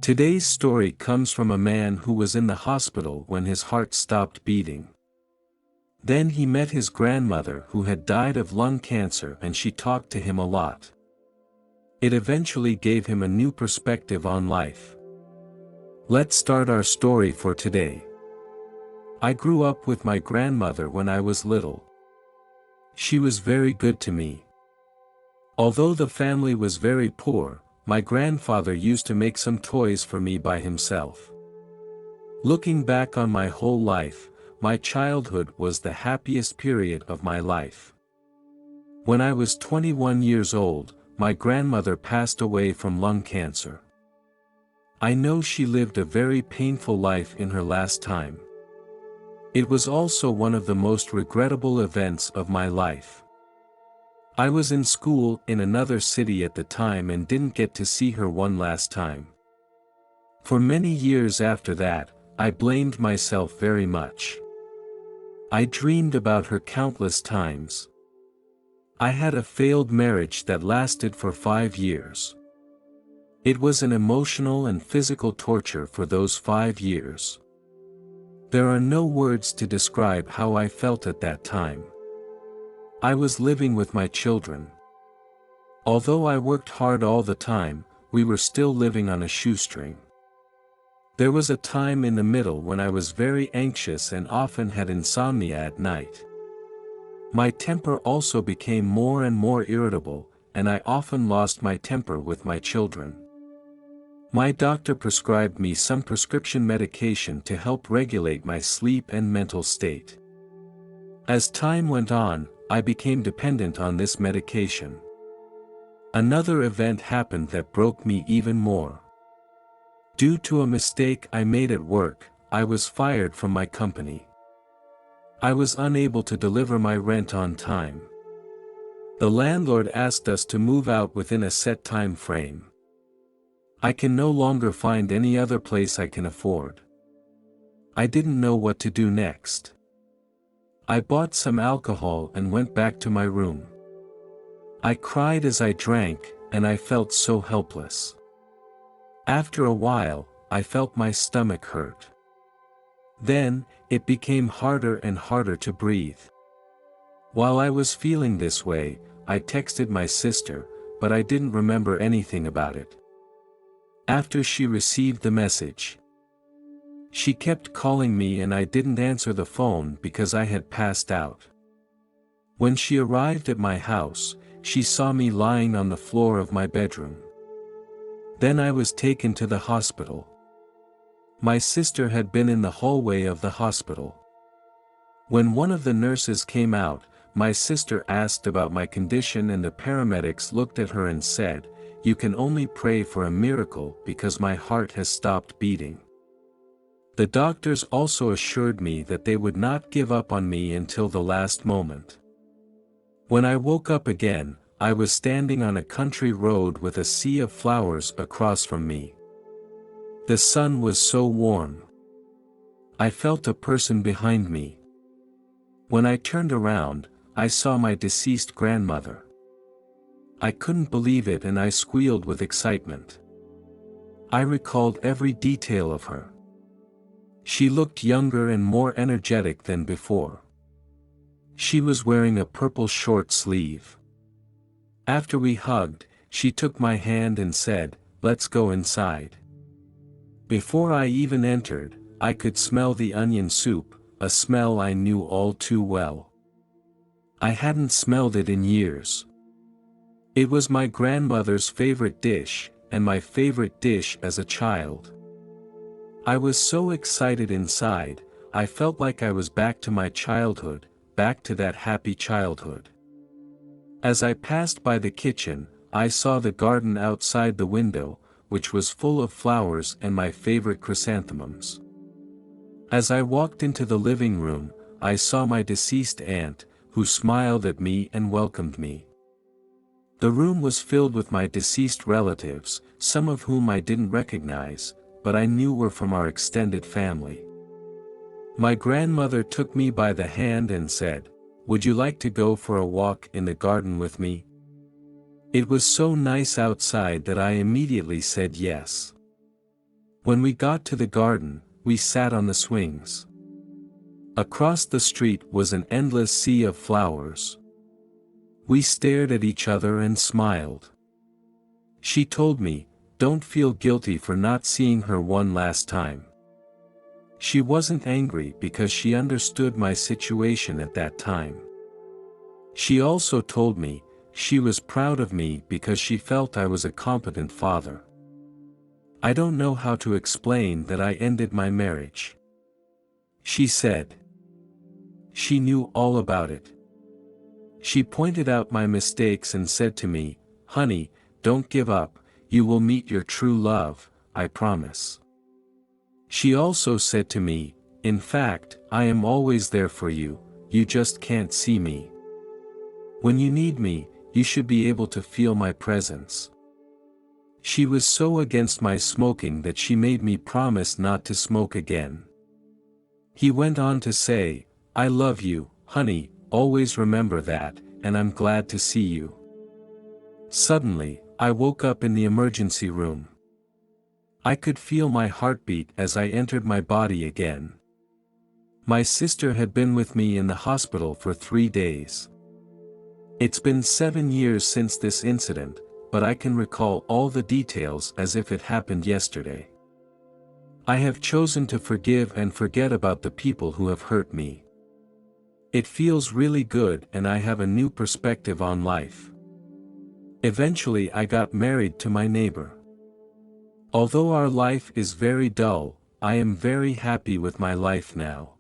Today's story comes from a man who was in the hospital when his heart stopped beating. Then he met his grandmother who had died of lung cancer, and she talked to him a lot. It eventually gave him a new perspective on life. Let's start our story for today. I grew up with my grandmother when I was little. She was very good to me. Although the family was very poor, my grandfather used to make some toys for me by himself. Looking back on my whole life, my childhood was the happiest period of my life. When I was 21 years old, my grandmother passed away from lung cancer. I know she lived a very painful life in her last time. It was also one of the most regrettable events of my life. I was in school in another city at the time and didn't get to see her one last time. For many years after that, I blamed myself very much. I dreamed about her countless times. I had a failed marriage that lasted for 5 years. It was an emotional and physical torture for those 5 years. There are no words to describe how I felt at that time. I was living with my children. Although I worked hard all the time, we were still living on a shoestring. There was a time in the middle when I was very anxious and often had insomnia at night. My temper also became more and more irritable, and I often lost my temper with my children. My doctor prescribed me some prescription medication to help regulate my sleep and mental state. As time went on, I became dependent on this medication. Another event happened that broke me even more. Due to a mistake I made at work, I was fired from my company. I was unable to deliver my rent on time. The landlord asked us to move out within a set time frame. I can no longer find any other place I can afford. I didn't know what to do next. I bought some alcohol and went back to my room. I cried as I drank, and I felt so helpless. After a while, I felt my stomach hurt. Then, it became harder and harder to breathe. While I was feeling this way, I texted my sister, but I didn't remember anything about it. After she received the message, she kept calling me and I didn't answer the phone because I had passed out. When she arrived at my house, she saw me lying on the floor of my bedroom. Then I was taken to the hospital. My sister had been in the hallway of the hospital. When one of the nurses came out, my sister asked about my condition and the paramedics looked at her and said, "You can only pray for a miracle because my heart has stopped beating." The doctors also assured me that they would not give up on me until the last moment. When I woke up again, I was standing on a country road with a sea of flowers across from me. The sun was so warm. I felt a person behind me. When I turned around, I saw my deceased grandmother. I couldn't believe it and I squealed with excitement. I recalled every detail of her. She looked younger and more energetic than before. She was wearing a purple short sleeve. After we hugged, she took my hand and said, "Let's go inside." Before I even entered, I could smell the onion soup, a smell I knew all too well. I hadn't smelled it in years. It was my grandmother's favorite dish, and my favorite dish as a child. I was so excited inside, I felt like I was back to my childhood, back to that happy childhood. As I passed by the kitchen, I saw the garden outside the window, which was full of flowers and my favorite chrysanthemums. As I walked into the living room, I saw my deceased aunt, who smiled at me and welcomed me. The room was filled with my deceased relatives, some of whom I didn't recognize, but I knew were from our extended family. My grandmother took me by the hand and said, "Would you like to go for a walk in the garden with me?" It was so nice outside that I immediately said yes. When we got to the garden, we sat on the swings. Across the street was an endless sea of flowers. We stared at each other and smiled. She told me, "Don't feel guilty for not seeing her one last time." She wasn't angry because she understood my situation at that time. She also told me, she was proud of me because she felt I was a competent father. I don't know how to explain that I ended my marriage. She said. She knew all about it. She pointed out my mistakes and said to me, "Honey, don't give up, you will meet your true love, I promise." She also said to me, "In fact, I am always there for you, you just can't see me. When you need me, you should be able to feel my presence." She was so against my smoking that she made me promise not to smoke again. He went on to say, "I love you, honey, always remember that, and I'm glad to see you." Suddenly, I woke up in the emergency room. I could feel my heartbeat as I entered my body again. My sister had been with me in the hospital for 3 days. It's been 7 years since this incident, but I can recall all the details as if it happened yesterday. I have chosen to forgive and forget about the people who have hurt me. It feels really good and I have a new perspective on life. Eventually I got married to my neighbor. Although our life is very dull, I am very happy with my life now.